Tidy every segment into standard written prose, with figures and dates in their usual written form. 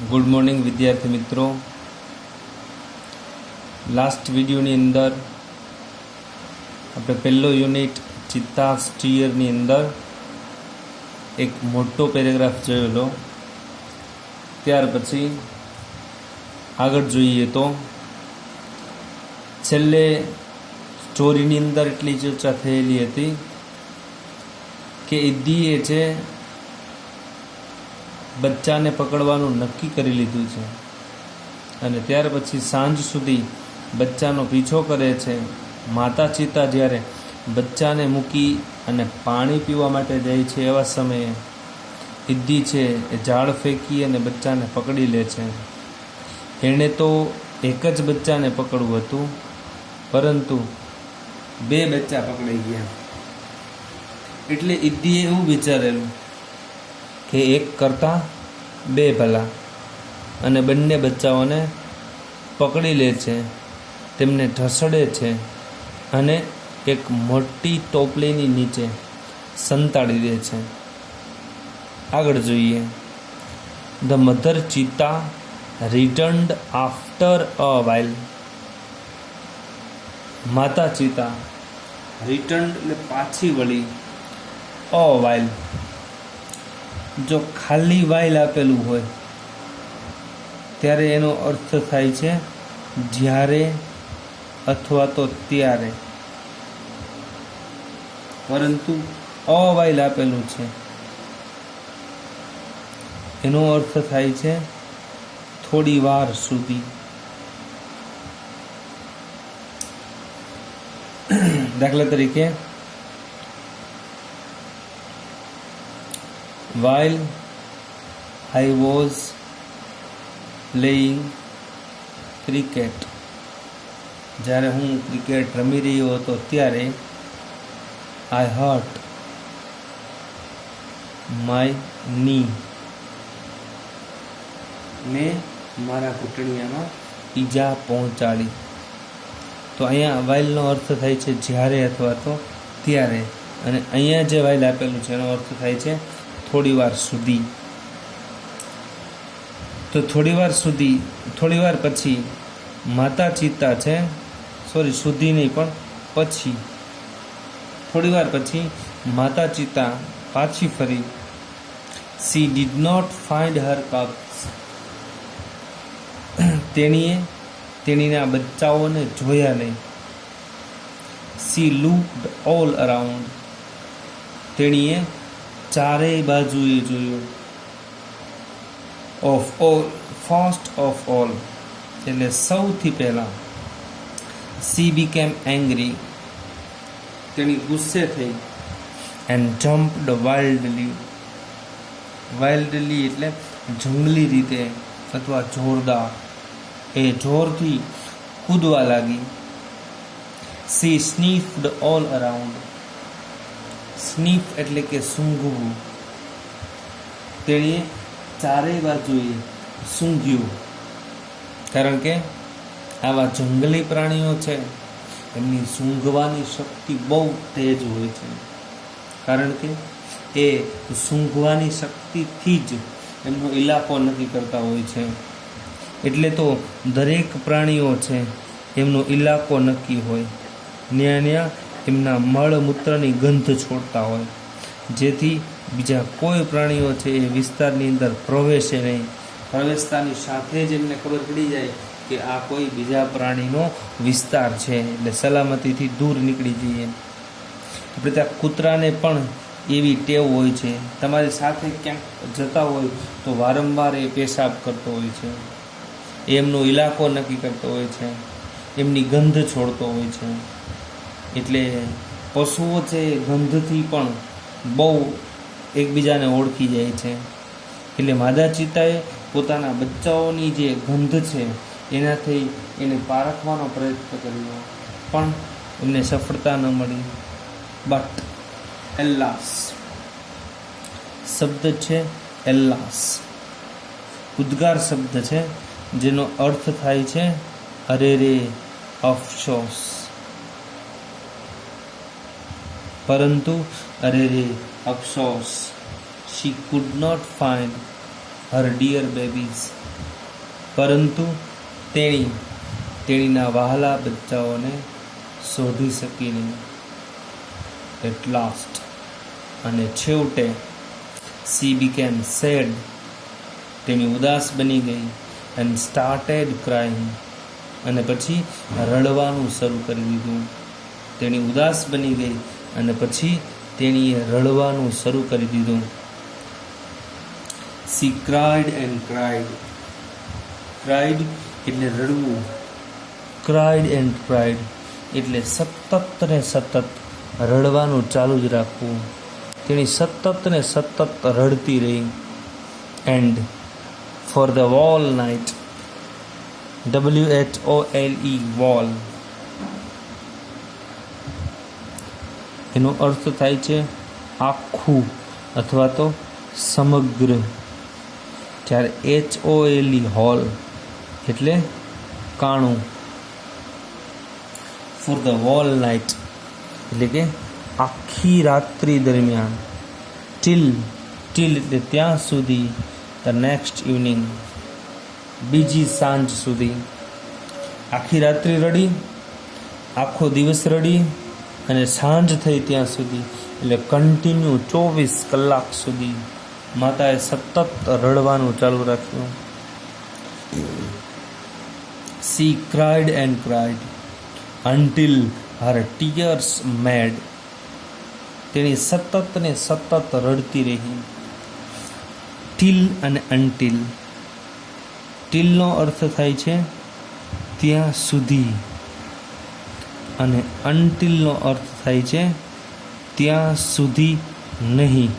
Good morning વિદ્યાર્થી મિત્રો. Last વિડીયોની અંદર આપણે પહેલો યુનિટ ચિત્તા સ્ટીયરની અંદર એક મોટો પેરેગ્રાફ જોયેલો. ત્યાર પછી આગળ જોઈએ તો છેલ્લે સ્ટોરીની અંદર એટલી ચર્ચા થયેલી હતી કે ઇદ્દીએ છે બચ્ચાને પકડવાનું નક્કી કરી લીધું છે અને ત્યાર પછી સાંજ સુધી બચ્ચાનો પીછો કરે છે. માતા ચિત્તા જ્યારે બચ્ચાને મૂકી અને પાણી પીવા માટે જાય છે એવા સમયે ઇદ્દી છે એ ઝાડ ફેંકી અને બચ્ચાને પકડી લે છે. એણે તો એક જ બચ્ચાને પકડવું હતું, પરંતુ બે બચ્ચા પકડાઈ ગયા. એટલે ઇદ્દીએ એવું વિચારેલું કે એક કરતાં બે ભલા, અને બંને બચ્ચાઓને પકડી લે છે, તેમને ઢસડે છે અને એક મોટી ટોપલીની નીચે સંતાડી દે છે. આગળ જોઈએ. The mother cheetah returned after a while. માતા ચિત્તા રિટર્ન્ડ એટલે પાછી વળી, અ વાઇલ જો ખાલી વાઇલ આપેલું હોય ત્યારે એનો અર્થ થાય છે જ્યારે અથવા તો ત્યારે, પરંતુ અવાઇલ આપેલું છે એનો અર્થ થાય છે થોડી વાર સુધી. દાખલા તરીકે, while I was playing cricket, જ્યારે હું ક્રિકેટ રમી રહ્યો હતો ત્યારે I hurt my knee, મેં મારા ઘૂંટણિયામાં ઈજા પહોંચાડી. તો અહીંયા વાઇલનો અર્થ થાય છે જ્યારે અથવા તો ત્યારે, અને અહીંયા જે વાઇલ આપેલું છે એનો અર્થ થાય છે થોડી વાર સુધી. તો થોડી વાર પછી માતા ચિત્તા છે, સુધી નહીં પણ પછી, થોડી વાર પછી માતા ચિત્તા પાછી ફરી. She did not find her cubs. તેણીના બચ્ચાઓને જોયા નહીં. She looked all around. તેણીએ ચારેય બાજુએ જોયું. First of all એટલે સૌથી પહેલા. She became angry. તેણી ગુસ્સે થઈ. And jumped wildly. એટલે જંગલી રીતે અથવા જોરદાર, એ જોરથી કૂદવા લાગી. She sniffed all around. સ્નીફ એટલે કે સૂંઘવું. તેણીએ ચારેય બાજુએ સૂંઘ્યું, કારણ કે આવા જંગલી પ્રાણીઓ છે એમની સૂંઘવાની શક્તિ બહુ તેજ હોય છે, કારણ કે એ સૂંઘવાની શક્તિથી જ એમનો ઇલાકો નક્કી કરતા હોય છે. એટલે તો દરેક પ્રાણીઓ છે એમનો ઇલાકો નક્કી હોય, ન્યા એમના મળમૂત્રની ગંધ છોડતા હોય, જેથી બીજા કોઈ પ્રાણીઓ છે એ વિસ્તારની અંદર પ્રવેશે નહીં. પ્રવેશતાની સાથે જ એમને ખબર પડી જાય કે આ કોઈ બીજા પ્રાણીનો વિસ્તાર છે, એટલે સલામતીથી દૂર નીકળી જઈએ. આપણે ત્યાં કૂતરાને પણ એવી ટેવ હોય છે, તમારી સાથે ક્યાંક જતા હોય તો વારંવાર એ પેશાબ કરતો હોય છે, એમનો ઇલાકો નક્કી કરતો હોય છે, એમની ગંધ છોડતો હોય છે. એટલે પશુઓ છે ગંધથી પણ બહુ એકબીજાને ઓળખી જાય છે. એટલે માદા ચિત્તાએ પોતાના બચ્ચાઓની જે ગંધ છે એનાથી એને પારખવાનો પ્રયત્ન કર્યો, પણ એમને સફળતા ન મળી. બટ એલ્લાસ શબ્દ છે, એલ્લાસ ઉદ્ગાર શબ્દ છે, જેનો અર્થ થાય છે અરે રે, અફસોસ. પરંતુ અરે રે, અફસોસ. She could not find her dear babies. પરંતુ તેણીના વહાલા બચ્ચાઓને શોધી શકી નહીં. એટ લાસ્ટ, અને છેવટે, સી બીકેમ સેડ, તેણી ઉદાસ બની ગઈ. એન્ડ સ્ટાર્ટેડ ક્રાઇંગ, અને પછી રડવાનું શરૂ કરી દીધું. તેણી ઉદાસ બની ગઈ અને પછી તેણીએ રડવાનું શરૂ કરી દીધું. C cried and cried. Cried એટલે રડવું. ક્રાઇડ એન્ડ ક્રાઇડ એટલે સતત ને સતત રડવાનું ચાલુ જ રાખવું. તેણી સતત ને સતત રડતી રહી. And for the wall night, WHOLE, wall, એનો અર્થ થાય છે આખું અથવા તો સમગ્ર. જ્યારે HOLE, હોલ, એટલે કાણું. ફોર ધ વોલ નાઇટ એટલે કે આખી રાત્રિ દરમિયાન. ટીલ એટલે ત્યાં સુધી. ધ નેક્સ્ટ ઇવનિંગ, બીજી સાંજ સુધી. આખી રાત્રિ રડી, આખો દિવસ રડી, અને સાંજ થઈ ત્યાં સુધી, એટલે કન્ટિન્યુ 24 કલાક સુધી માતાએ સતત રડવાનું ચાલુ રાખ્યું. C cried and cried until her tears mad. તેણી સતત ને સતત રડતી રહી. ટીલ અને અનટિલ. ટીલનો અર્થ થાય છે ત્યાં સુધી, અને અનટિલનો અર્થ થાય છે ત્યાં સુધી નહીં.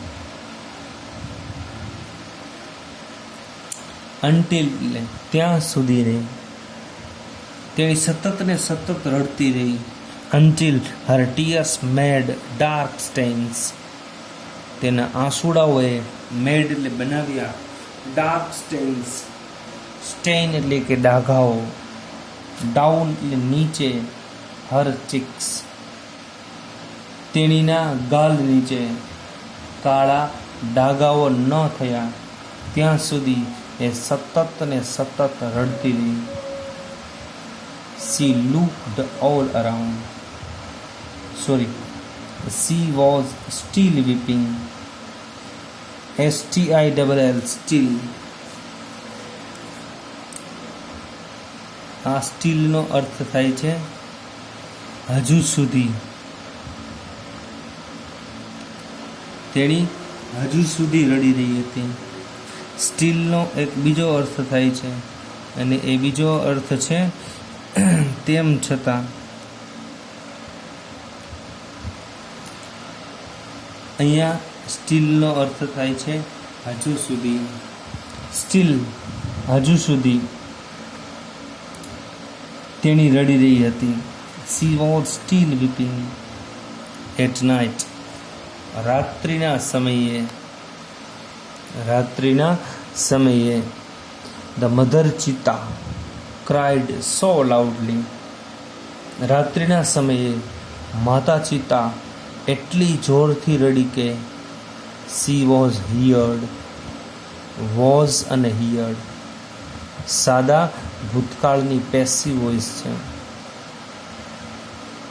અનટિલ એટલે ત્યાં સુધી નહીં. તેણી સતત ને સતત રડતી રહી. until her tears made dark stains. તેના આંસુડાઓએ મેડ એટલે બનાવ્યા, ડાર્ક સ્ટેન્સ. સ્ટેઇન એટલે કે ડાઘાઓ. ડાઉન એટલે નીચે. હર ચીક્સ, તેણીના ગાલ નીચે કાળા ડાઘાઓ ન થયા ત્યાં સુધી એ સતત ને સતત રડતી રહી. She looked all around. She was still weeping. STILL, still. આ સ્ટીલનો અર્થ થાય છે હજુ સુધી. તેણી હજુ સુધી રડી રહી હતી. સ્ટીલનો એક બીજો અર્થ થાય છે, અને એ બીજો અર્થ છે તેમ છતાં. અહીંયા સ્ટીલનો અર્થ થાય છે હજુ સુધી. સ્ટીલ, હજુ સુધી તેણી રડી રહી હતી. She was still weeping at night. રાત્રિના સમયે the mother cheetah cried so loudly. રાત્રિના સમયે માતા ચિતા એટલી જોરથી રડી કે she was heard. was અને heard સાદા ભૂતકાળની પેસિવ વોઇસ છે.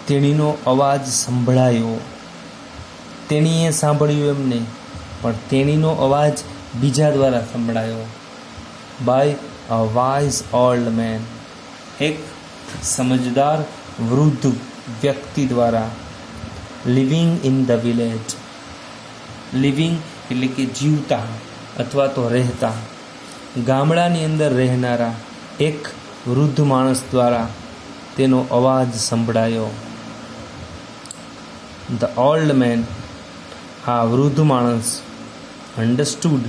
તેણીનો અવાજ સંભળાયો. તેણીએ સાંભળ્યું એમ નહીં, પણ તેણીનો અવાજ બીજા દ્વારા સંભળાયો. By a wise old man, એક સમજદાર વૃદ્ધ વ્યક્તિ દ્વારા. Living in the village. Living એટલે કે જીવતા અથવા તો રહેતા. ગામડાની અંદર રહેનારા એક વૃદ્ધ માણસ દ્વારા તેનો અવાજ સંભળાયો. ધ ઓલ્ડ મેન, આ વૃદ્ધ માણસ, અન્ડરસ્ટૂડ,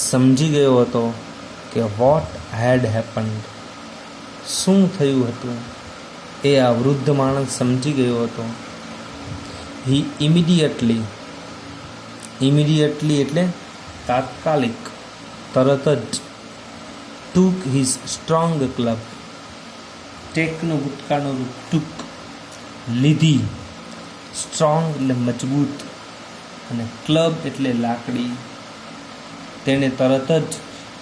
સમજી ગયો હતો કે વોટ હેડ હેપન્ડ, શું થયું હતું એ આ વૃદ્ધ માણસ સમજી ગયો હતો. હી ઇમિડિયેટલી એટલે તાત્કાલિક, તરત જ. ટૂક હિઝ સ્ટ્રોંગ ક્લબ, ટેકનું ભૂતકાળનું રૂપ ટૂક, લીધી. સ્ટ્રોંગ એટલે મજબૂત, અને ક્લબ એટલે લાકડી. તેણે તરત જ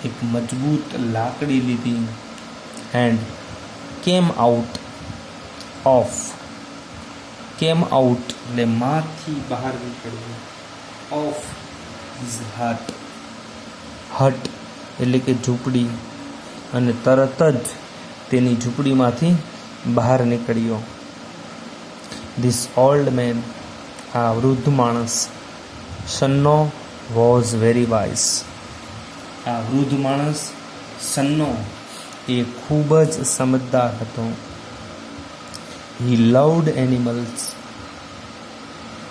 એક મજબૂત લાકડી લીધી એન્ડ કેમ આઉટ એટલે માંથી બહાર નીકળ્યું, ઓફ હિઝ હટ એટલે કે ઝૂંપડી, અને તરત જ તેની ઝૂંપડીમાંથી બહાર નીકળ્યો. ધીસ ઓલ્ડ મેન, આ વૃદ્ધ માણસ, સન્નો વોઝ વેરી વાઇઝ, આ વૃદ્ધ માણસ સન્નો એ ખૂબ જ સમજદાર હતો. હી લવ્ડ એનિમલ્સ,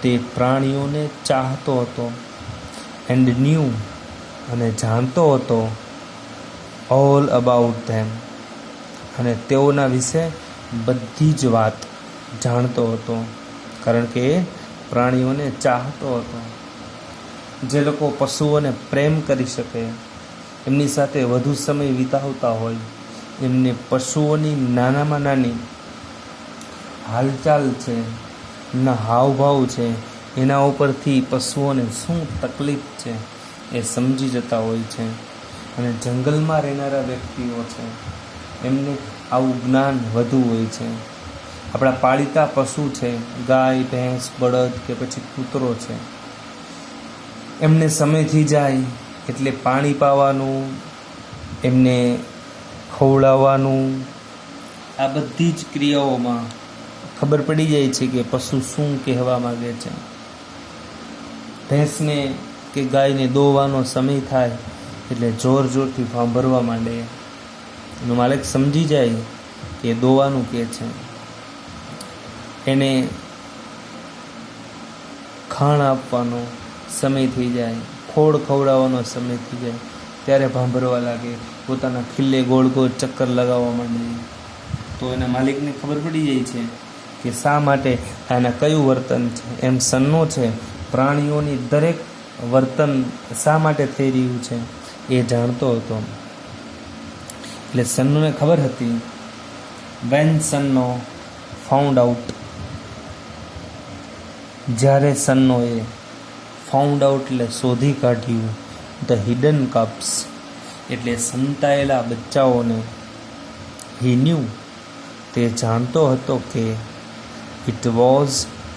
તે પ્રાણીઓને ચાહતો હતો. એન્ડ ન્યૂ, અને જાણતો હતો. ઓલ અબાઉટ ધેમ, અને તેઓના વિશે બધી જ વાત જાણતો હતો, કારણ કે એ પ્રાણીઓને ચાહતો હતો. જે લોકો પશુઓને પ્રેમ કરી શકે, એમની સાથે વધુ સમય વિતાવતા હોય, એમને પશુઓની નાનામાં નાની હાલચાલ છે, એમના હાવભાવ છે, એના ઉપરથી પશુઓને શું તકલીફ છે એ સમજી જતા હોય છે. અને જંગલમાં રહેનારા વ્યક્તિઓ છે, એમને આવું જ્ઞાન વધુ હોય છે. આપણા પાળિતા પશુ છે, ગાય, ભેંસ, બળદ કે પછી કૂતરો છે, એમને સમય થઈ જાય એટલે પાણી પાવાનું, એમને ખવડાવવાનું, આ બધી જ ક્રિયાઓમાં ખબર પડી જાય છે કે પશુ શું કહેવા માગે છે. ભેંસને કે ગાયને દોવાનો સમય થાય એટલે જોર જોરથી ભાંભરવા માંડે. એનો માલિક સમજી જાય કે દોવાનું કે છે. એને ખાણ આપવાનો સમય થઈ જાય, ખોળ ખવડાવવાનો સમય થઈ જાય ત્યારે ભાંભરવા લાગે, પોતાના ખિલ્લે ગોળ ગોળ ચક્કર લગાવવા માંડે. તો એના માલિકને ખબર પડી જાય છે કે શા માટે આના કયું વર્તન છે. એમ સન્નો છે, પ્રાણીઓની દરેક વર્તન શા માટે થઈ રહ્યું છે એ જાણતો હતો. એટલે સન્નોને ખબર હતી. વેન સન્નો ફાઉન્ડ આઉટ, જ્યારે સન્નોએ ફાઉન્ડ આઉટ એટલે શોધી કાઢ્યું, ધ હિડન કપ્સ એટલે સંતાયેલા બચ્ચાઓને, હી ન્યૂ તે જાણતો હતો કે ઇટ વોઝ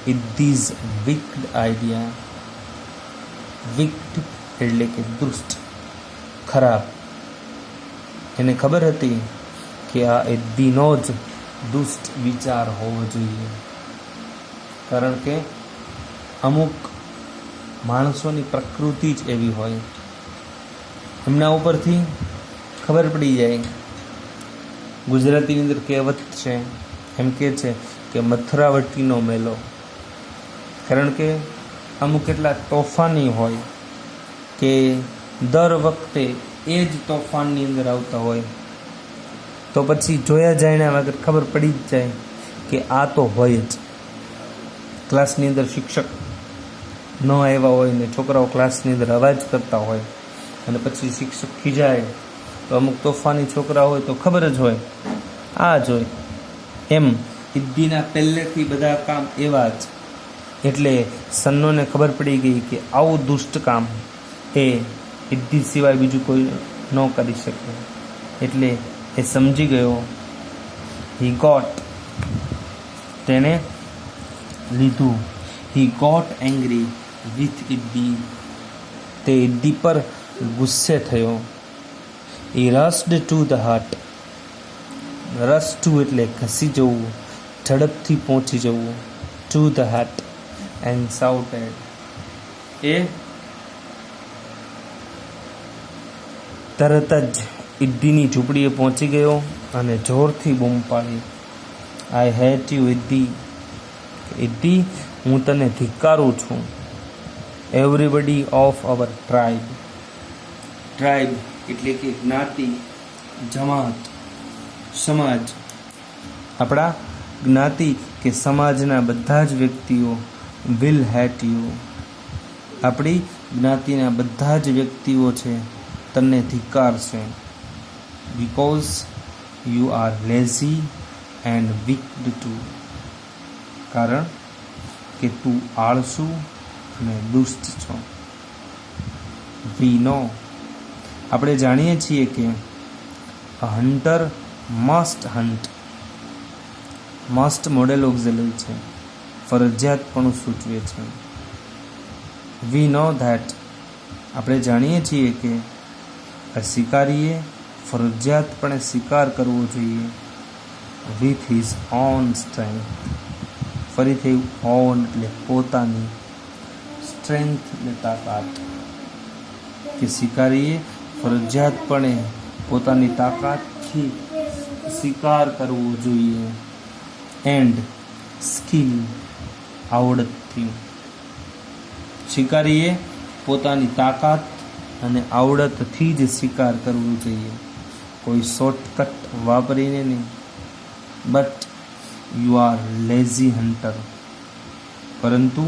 ઇઝ વિક્ડ આઈડિયા, વિક્ડ એટલે કે દુષ્ટ, ખરાબ. એને ખબર હતી કે આ એદ્દીનો જ દુષ્ટ વિચાર હોવો જોઈએ, કારણ કે અમુક માણસોની પ્રકૃતિ જ એવી હોય. એમના ઉપરથી ખબર પડી જાય. ગુજરાતીની અંદર કહેવત છે, એમ કે છે કે મથરાવટીનો મેલો, કારણ કે અમુક એટલા તોફાની હોય કે દર વખતે એ જ તોફાનની અંદર આવતા હોય. તો પછી જોયા જાણ્યા વગર ખબર પડી જ જાય કે આ તો હોય જ. ક્લાસની અંદર શિક્ષક ન આવ્યા હોય ને છોકરાઓ ક્લાસની અંદર અવાજ કરતા હોય અને પછી શિક્ષક ખીજાય તો અમુક તોફાની છોકરા હોય તો ખબર જ હોય આ જ હોય. એમ ઇદ્દીના પહેલેથી બધા કામ એવા જ. એટલે સન્નોને ખબર પડી ગઈ કે આવું દુષ્ટ કામ એ ઇદ્દી સિવાય બીજું કોઈ ન કરી શકે. એટલે એ સમજી ગયો. હી ગોટ, તેને લીધું. હી ગોટ એંગ્રી વિથ ઇદ્દી, તે ઇદ્દી પર ગુસ્સે થયો. હી રસ્ડ ટુ ધ હટ, રસ ટુ એટલે ઘસી જવું, ઝડપથી પહોંચી જવું. To the hut and shouted, એ તરત જ ઇદ્દીની ઝૂંપડીએ પહોંચી ગયો અને જોરથી બૂમ પાડી. આઈ હેટ યુ ઇદ્દી, ઇદ્દી હું તને ધિક્કારું છું. Everybody of our tribe, tribe એટલે કે જ્ઞાતિ, જમાત, સમાજ. આપણા જ્ઞાતિ કે સમાજના બધા જ વ્યક્તિઓ વિલ હેટ યુ, આપણી જ્ઞાતિના બધા જ વ્યક્તિઓ છે તને ધિક્કારશે. Because you are lazy and wicked too, કારણ કે તું આળસુ અને દુષ્ટ છો. વી નો, આપણે જાણીએ છીએ કે a hunter must hunt, must modal auxiliary છે, ફરજિયાતપણું સૂચવે છે. વી નો ધેટ, આપણે જાણીએ છીએ કે આ શિકારીએ ફરજિયાતપણે શિકાર કરવો જોઈએ. વિથ હિઝ ઓન સ્ટ્રેન્થ, ફરીથી ઓન એટલે પોતાની, સ્ટ્રેન્થ એટલે તાકાત, કે શિકારીએ ફરજિયાતપણે પોતાની તાકાતથી શિકાર કરવો જોઈએ. એન્ડ સ્કિલ, આવડતથી, શિકારીએ પોતાની તાકાત અને આવડતથી જ શિકાર કરવો જોઈએ, કોઈ શોર્ટકટ વાપરીને નહીં. But you are lazy hunter, પરંતુ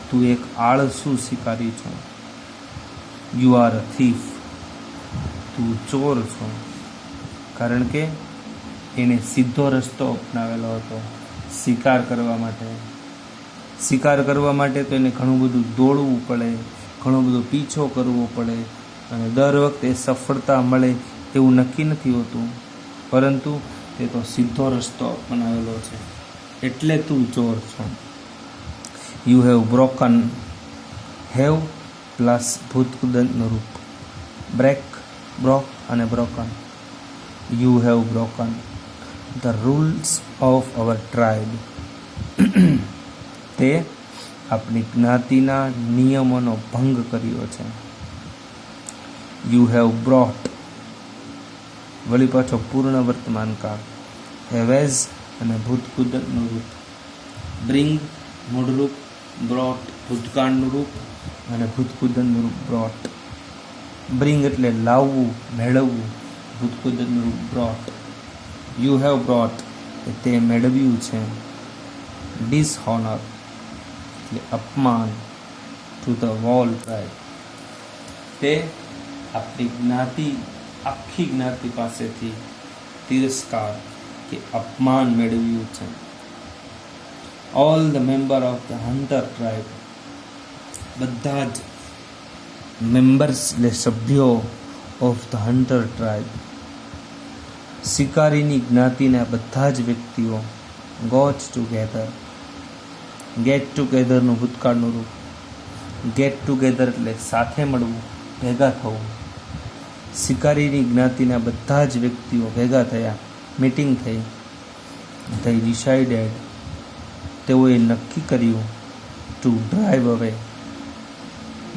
તું એક આળસુ શિકારી છો. યુ આર અ થીફ, તું ચોર છો. કારણ કે એણે સીધો રસ્તો અપનાવેલો હતો શિકાર કરવા માટે. શિકાર કરવા માટે તો એને ઘણું બધું દોડવું પડે, ઘણો બધો પીછો કરવો પડે, અને દર વખતે સફળતા મળે એવું નક્કી નથી હોતું, પરંતુ તે તો સીધો રસ્તો અપનાવેલો છે, એટલે તું ચોર છો. You have broken, have plus ભૂતકૃદંતનું રૂપ, બ્રેક, બ્રોક અને broken. You have broken the rules of our tribe, તે આપણી જ્ઞાતિના નિયમોનો ભંગ કર્યો છે. યુ હેવ બ્રોટ, વળી પાછો પૂર્ણ વર્તમાન કાળ, હેવેઝ અને ભૂતકૃદંતનું રૂપ. બ્રિંગ મૂળરૂપ, બ્રોટ ભૂતકાળનું રૂપ અને ભૂતકૃદંતનું રૂપ બ્રોટ. બ્રિંગ એટલે લાવવું, મેળવવું, ભૂતકૃદંતનું રૂપ બ્રોટ. યુ હેવ બ્રોટ, તે મેળવ્યું છે. ડિસહોનર એટલે અપમાન, ટુ ધ વોલ ટ્રાઇબ, તે આપણી જ્ઞાતિ, આખી જ્ઞાતિ પાસેથી તિરસ્કાર કે અપમાન મેળવ્યું છે. All the member of the hunter tribe, બધા જ મેમ્બર્સ એટલે સભ્યો ઓફ ધ હન્ટર ટ્રાઇબ, શિકારીની જ્ઞાતિના બધા જ વ્યક્તિઓ. ગોટ ટુગેધર, ગેટ ટુગેધરનું ભૂતકાળનું રૂપ. ગેટ ટુગેધર એટલે સાથે મળવું, ભેગા થવું. શિકારીની જ્ઞાતિના બધા જ વ્યક્તિઓ ભેગા થયા, મીટિંગ થઈ. ધે ડિસાઇડેડ, તેઓએ નક્કી કર્યું. ટુ ડ્રાઈવ અવે,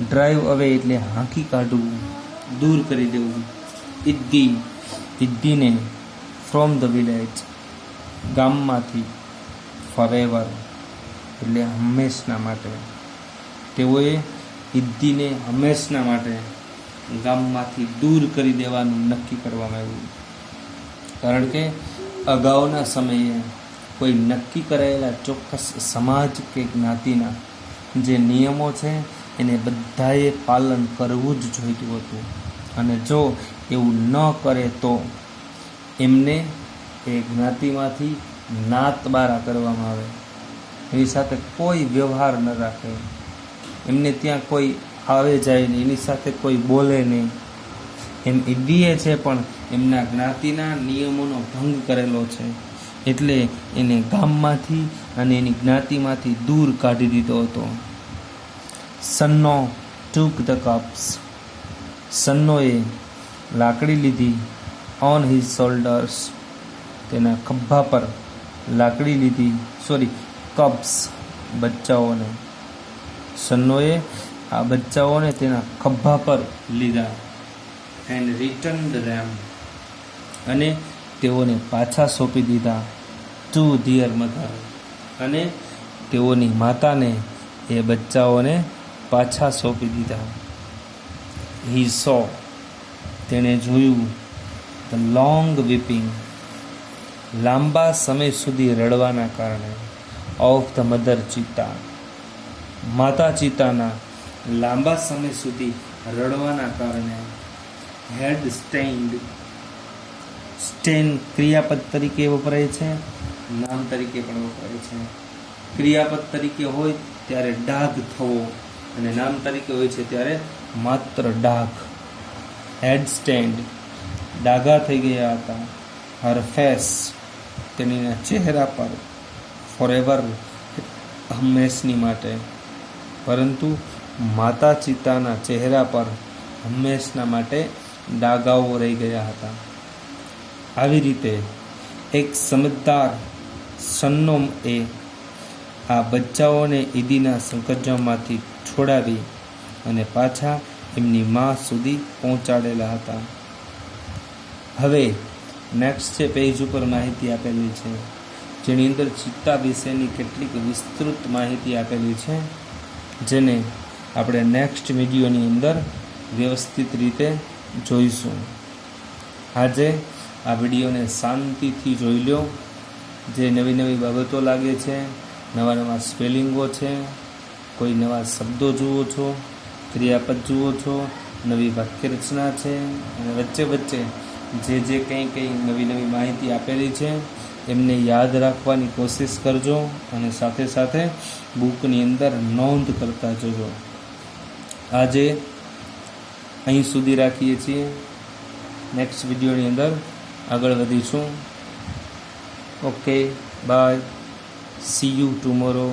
ડ્રાઈવ અવે એટલે હાંકી કાઢવું, દૂર કરી દેવું. ઇદ્દી, ઇદ્દીને ફ્રોમ ધ વિલેજ, ગામમાંથી. ફોરએવર એટલે હંમેશના માટે, તેઓએ ઇદ્દીને હંમેશના માટે ગામમાંથી દૂર કરી દેવાનું નક્કી કરવામાં આવ્યું. કારણ કે અગાઉના સમયે કોઈ નક્કી કરાયેલા ચોક્કસ સમાજ કે જ્ઞાતિના જે નિયમો છે એને બધાએ પાલન કરવું જ જોઈતું હતું, અને જો એવું ન કરે તો એમને એ જ્ઞાતિમાંથી નાતબારા કરવામાં આવે, એની સાથે કોઈ વ્યવહાર ન રાખે, એમને ત્યાં કોઈ આવે જાય નહીં, એની સાથે કોઈ બોલે નહીં. એમ ઇદ્દીએ છે પણ એમના જ્ઞાતિના નિયમોનો ભંગ કરેલો છે, એટલે એને ગામમાંથી અને એની જ્ઞાતિમાંથી દૂર કાઢી દીધો હતો. સન્નો ટૂક ધ કપ્સ, સન્નોએ લાકડી લીધી. ઓન હિઝ શોલ્ડર્સ, તેના ખભા પર લાકડી લીધી. કબ્સ બચ્ચાઓને, સન્નોએ આ બચ્ચાઓને તેના ખભા પર લીધા. એન્ડ રિટર્ન્ડ ધેમ, અને તેઓને પાછા સોંપી દીધા. ટુ ધીયર મધર, અને તેઓની માતાને એ બચ્ચાઓને પાછા સોંપી દીધા. હી સો, તેણે જોયું. ધ લોંગ વીપિંગ, લાંબા સમય સુધી રડવાના કારણે. ઓફ ધ મધર ચિત્તા, માતા ચિત્તાના લાંબા સમય સુધી રડવાના કારણે. હેડ સ્ટેઇન્ડ, સ્ટેન ક્રિયાપદ તરીકે વપરાય છે, નામ તરીકે પણ વપરાય છે. ક્રિયાપદ તરીકે હોય ત્યારે ડાઘ થવો, અને નામ તરીકે હોય છે ત્યારે માત્ર ડાઘ. હેડ સ્ટેન્ડ, ડાઘા થઈ ગયા હતા. હર ફેસ, તેણીના ચહેરા પર, ફોરએવર, હંમેશની માટે. પરંતુ માતા ચિતાના ચહેરા પર હંમેશના માટે ડાઘાઓ રહી ગયા હતા. આવી રીતે એક સમજદાર સન્નોમએ આ બચ્ચાઓને ઈદીના સંકટમાંથી છોડાવી અને પાછા એમની માં સુધી પહોંચાડેલા હતા. હવે નેક્સ્ટ છે પેજ ઉપર માહિતી આપેલી છે, જેની અંદર ચિત્તા વિશેની કેટલીક વિસ્તૃત માહિતી આપેલી છે, જેને આપણે નેક્સ્ટ વિડીયોની અંદર વ્યવસ્થિત રીતે જોઈશું. આજે આ વિડીયોને શાંતિથી જોઈ લો. જે નવી નવી બાબતો લાગે છે, નવા નવા સ્પેલિંગો છે, કોઈ નવા શબ્દો જુઓ છો, ક્રિયાપદ જુઓ છો, નવી વાક્યરચના છે, અને વચ્ચે વચ્ચે જે કંઈ નવી નવી માહિતી આપેલી છે એમને યાદ રાખવાની કોશિશ કરજો, અને સાથે સાથે બુકની અંદર નોંધ કરતા જજો. આજે અહીં સુધી રાખીએ છીએ. નેક્સ્ટ વિડીયોની અંદર આગળ વધીશું. Okay, bye, see you tomorrow.